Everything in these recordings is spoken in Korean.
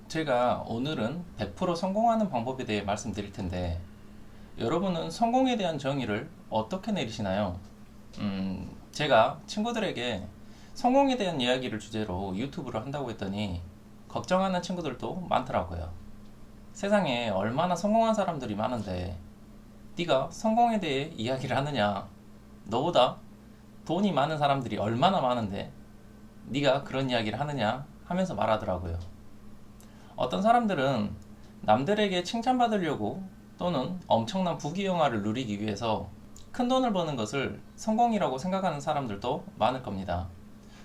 제가 오늘은 100% 성공하는 방법에 대해 말씀드릴 텐데, 여러분은 성공에 대한 정의를 어떻게 내리시나요? 제가 친구들에게 성공에 대한 이야기를 주제로 유튜브를 한다고 했더니 걱정하는 친구들도 많더라고요. 세상에 얼마나 성공한 사람들이 많은데 네가 성공에 대해 이야기를 하느냐? 너보다 돈이 많은 사람들이 얼마나 많은데 네가 그런 이야기를 하느냐? 하면서 말하더라고요. 어떤 사람들은 남들에게 칭찬받으려고 또는 엄청난 부귀영화를 누리기 위해서 큰 돈을 버는 것을 성공이라고 생각하는 사람들도 많을 겁니다.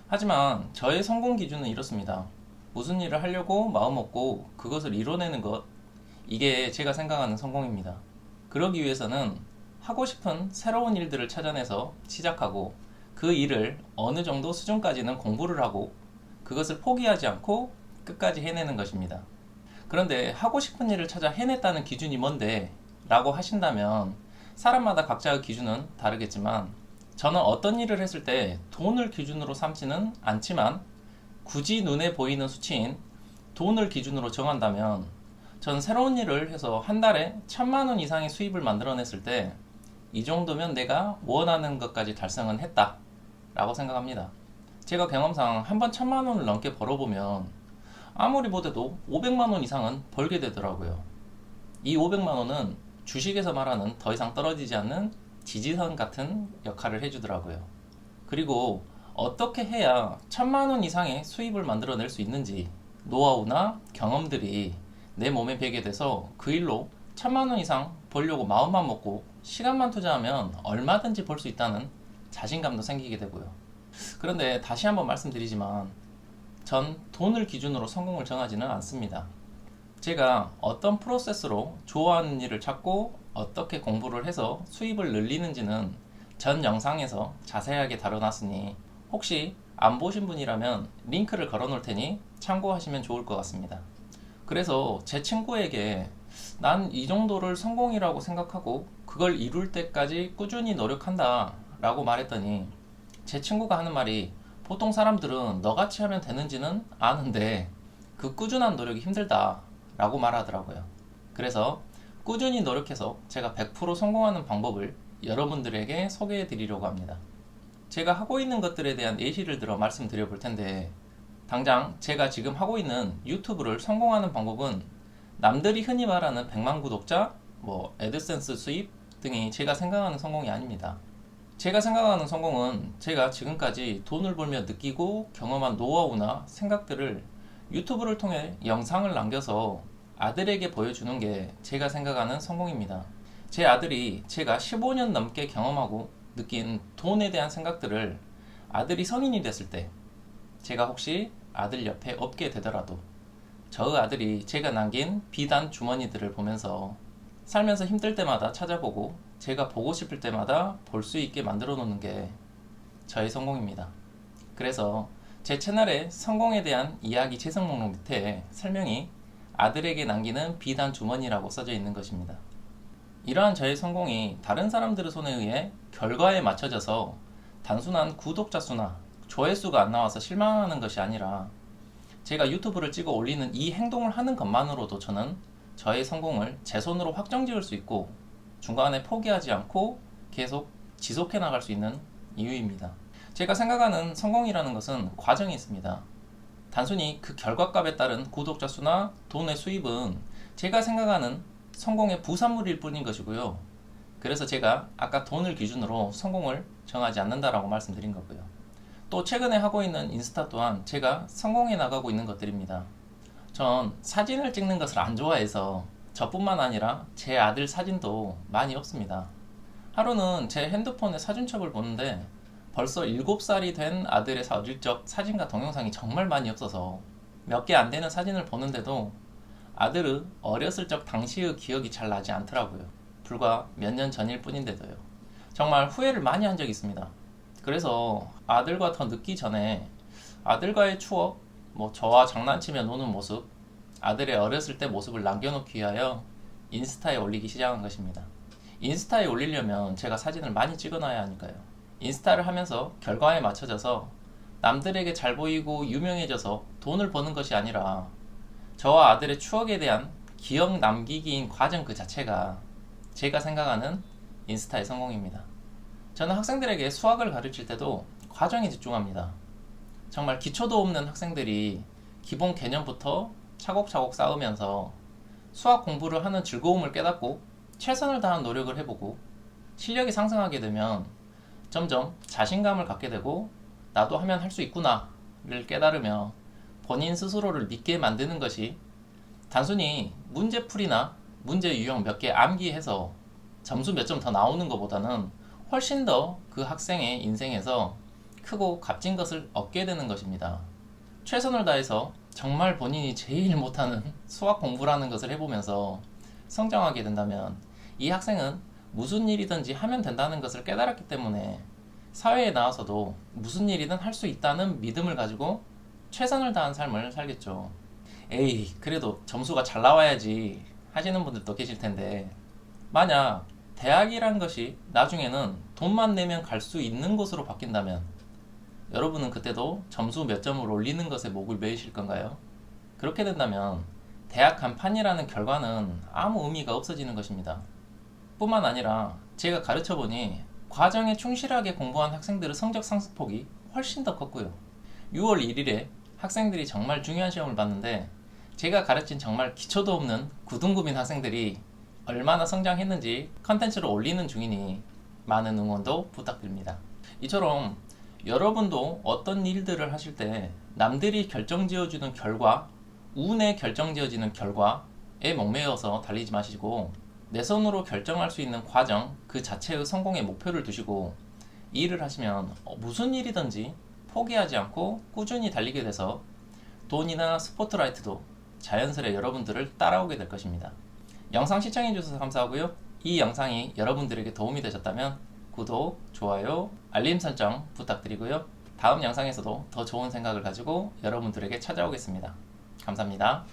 하지만 저의 성공 기준은 이렇습니다. 무슨 일을 하려고 마음먹고 그것을 이뤄내는 것, 이게 제가 생각하는 성공입니다. 그러기 위해서는 하고 싶은 새로운 일들을 찾아내서 시작하고 그 일을 어느 정도 수준까지는 공부를 하고 그것을 포기하지 않고 끝까지 해내는 것입니다. 그런데 하고 싶은 일을 찾아 해냈다는 기준이 뭔데? 라고 하신다면 사람마다 각자의 기준은 다르겠지만 저는 어떤 일을 했을 때 돈을 기준으로 삼지는 않지만 굳이 눈에 보이는 수치인 돈을 기준으로 정한다면 전 새로운 일을 해서 한 달에 1,000만 원 이상의 수입을 만들어냈을 때 이 정도면 내가 원하는 것까지 달성은 했다 라고 생각합니다. 제가 경험상 한 번 1,000만 원을 넘게 벌어보면 아무리 못해도 500만 원 이상은 벌게 되더라고요. 이 500만 원은 주식에서 말하는 더 이상 떨어지지 않는 지지선 같은 역할을 해주더라고요. 그리고 어떻게 해야 1,000만 원 이상의 수입을 만들어낼 수 있는지 노하우나 경험들이 내 몸에 배게 돼서 그 일로 1,000만 원 이상 벌려고 마음만 먹고 시간만 투자하면 얼마든지 벌 수 있다는 자신감도 생기게 되고요. 그런데 다시 한번 말씀드리지만 전 돈을 기준으로 성공을 정하지는 않습니다. 제가 어떤 프로세스로 좋아하는 일을 찾고 어떻게 공부를 해서 수입을 늘리는지는 전 영상에서 자세하게 다뤄놨으니 혹시 안 보신 분이라면 링크를 걸어 놓을 테니 참고하시면 좋을 것 같습니다. 그래서 제 친구에게 난 이 정도를 성공이라고 생각하고 그걸 이룰 때까지 꾸준히 노력한다 라고 말했더니 제 친구가 하는 말이 보통 사람들은 너같이 하면 되는지는 아는데 그 꾸준한 노력이 힘들다 라고 말하더라고요. 그래서 꾸준히 노력해서 제가 100% 성공하는 방법을 여러분들에게 소개해 드리려고 합니다. 제가 하고 있는 것들에 대한 예시를 들어 말씀드려 볼 텐데 당장 제가 지금 하고 있는 유튜브를 성공하는 방법은 남들이 흔히 말하는 100만 구독자, 애드센스 수입 등이 제가 생각하는 성공이 아닙니다. 제가 생각하는 성공은 제가 지금까지 돈을 벌며 느끼고 경험한 노하우나 생각들을 유튜브를 통해 영상을 남겨서 아들에게 보여주는 게 제가 생각하는 성공입니다. 제 아들이 제가 15년 넘게 경험하고 느낀 돈에 대한 생각들을 아들이 성인이 됐을 때 제가 혹시 아들 옆에 없게 되더라도 저의 아들이 제가 남긴 비단 주머니들을 보면서 살면서 힘들 때마다 찾아보고 제가 보고 싶을 때마다 볼 수 있게 만들어 놓는 게 저의 성공입니다. 그래서 제 채널에 성공에 대한 이야기 재생 목록 밑에 설명이 아들에게 남기는 비단 주머니라고 써져 있는 것입니다. 이러한 저의 성공이 다른 사람들의 손에 의해 결과에 맞춰져서 단순한 구독자 수나 조회수가 안 나와서 실망하는 것이 아니라 제가 유튜브를 찍어 올리는 이 행동을 하는 것만으로도 저는 저의 성공을 제 손으로 확정 지을 수 있고 중간에 포기하지 않고 계속 지속해 나갈 수 있는 이유입니다. 제가 생각하는 성공이라는 것은 과정이 있습니다. 단순히 그 결과값에 따른 구독자 수나 돈의 수입은 제가 생각하는 성공의 부산물일 뿐인 것이고요. 그래서 제가 아까 돈을 기준으로 성공을 정하지 않는다라고 말씀드린 거고요. 또 최근에 하고 있는 인스타 또한 제가 성공해 나가고 있는 것들입니다. 전 사진을 찍는 것을 안 좋아해서 저뿐만 아니라 제 아들 사진도 많이 없습니다. 하루는 제 핸드폰에 사진첩을 보는데 벌써 7살이 된 아들의 어릴 적 사진과 동영상이 정말 많이 없어서 몇 개 안 되는 사진을 보는데도 아들의 어렸을 적 당시의 기억이 잘 나지 않더라고요. 불과 몇 년 전일 뿐인데도요. 정말 후회를 많이 한 적이 있습니다. 그래서 아들과 더 늦기 전에 아들과의 추억, 저와 장난치며 노는 모습, 아들의 어렸을 때 모습을 남겨놓기 위하여 인스타에 올리기 시작한 것입니다. 인스타에 올리려면 제가 사진을 많이 찍어놔야 하니까요. 인스타를 하면서 결과에 맞춰져서 남들에게 잘 보이고 유명해져서 돈을 버는 것이 아니라 저와 아들의 추억에 대한 기억 남기기인 과정 그 자체가 제가 생각하는 인스타의 성공입니다. 저는 학생들에게 수학을 가르칠 때도 과정에 집중합니다. 정말 기초도 없는 학생들이 기본 개념부터 차곡차곡 쌓으면서 수학 공부를 하는 즐거움을 깨닫고 최선을 다한 노력을 해보고 실력이 상승하게 되면 점점 자신감을 갖게 되고 나도 하면 할 수 있구나를 깨달으며 본인 스스로를 믿게 만드는 것이 단순히 문제풀이나 문제 유형 몇 개 암기해서 점수 몇 점 더 나오는 것보다는 훨씬 더 그 학생의 인생에서 크고 값진 것을 얻게 되는 것입니다. 최선을 다해서 정말 본인이 제일 못하는 수학 공부라는 것을 해보면서 성장하게 된다면 이 학생은 무슨 일이든지 하면 된다는 것을 깨달았기 때문에 사회에 나와서도 무슨 일이든 할 수 있다는 믿음을 가지고 최선을 다한 삶을 살겠죠. 에이, 그래도 점수가 잘 나와야지 하시는 분들도 계실 텐데, 만약 대학이란 것이 나중에는 돈만 내면 갈 수 있는 곳으로 바뀐다면 여러분은 그때도 점수 몇 점을 올리는 것에 목을 매이실 건가요? 그렇게 된다면 대학 간판이라는 결과는 아무 의미가 없어지는 것입니다. 뿐만 아니라 제가 가르쳐보니 과정에 충실하게 공부한 학생들의 성적 상승폭이 훨씬 더 컸고요. 6월 1일에 학생들이 정말 중요한 시험을 봤는데 제가 가르친 정말 기초도 없는 9등급인 학생들이 얼마나 성장했는지 컨텐츠를 올리는 중이니 많은 응원도 부탁드립니다. 이처럼 여러분도 어떤 일들을 하실 때 남들이 결정지어주는 결과, 운에 결정지어지는 결과에 목매어서 달리지 마시고 내 손으로 결정할 수 있는 과정 그 자체의 성공에 목표를 두시고 이 일을 하시면 무슨 일이든지 포기하지 않고 꾸준히 달리게 돼서 돈이나 스포트라이트도 자연스레 여러분들을 따라오게 될 것입니다. 영상 시청해주셔서 감사하고요. 이 영상이 여러분들에게 도움이 되셨다면 구독, 좋아요, 알림 설정 부탁드리고요. 다음 영상에서도 더 좋은 생각을 가지고 여러분들에게 찾아오겠습니다. 감사합니다.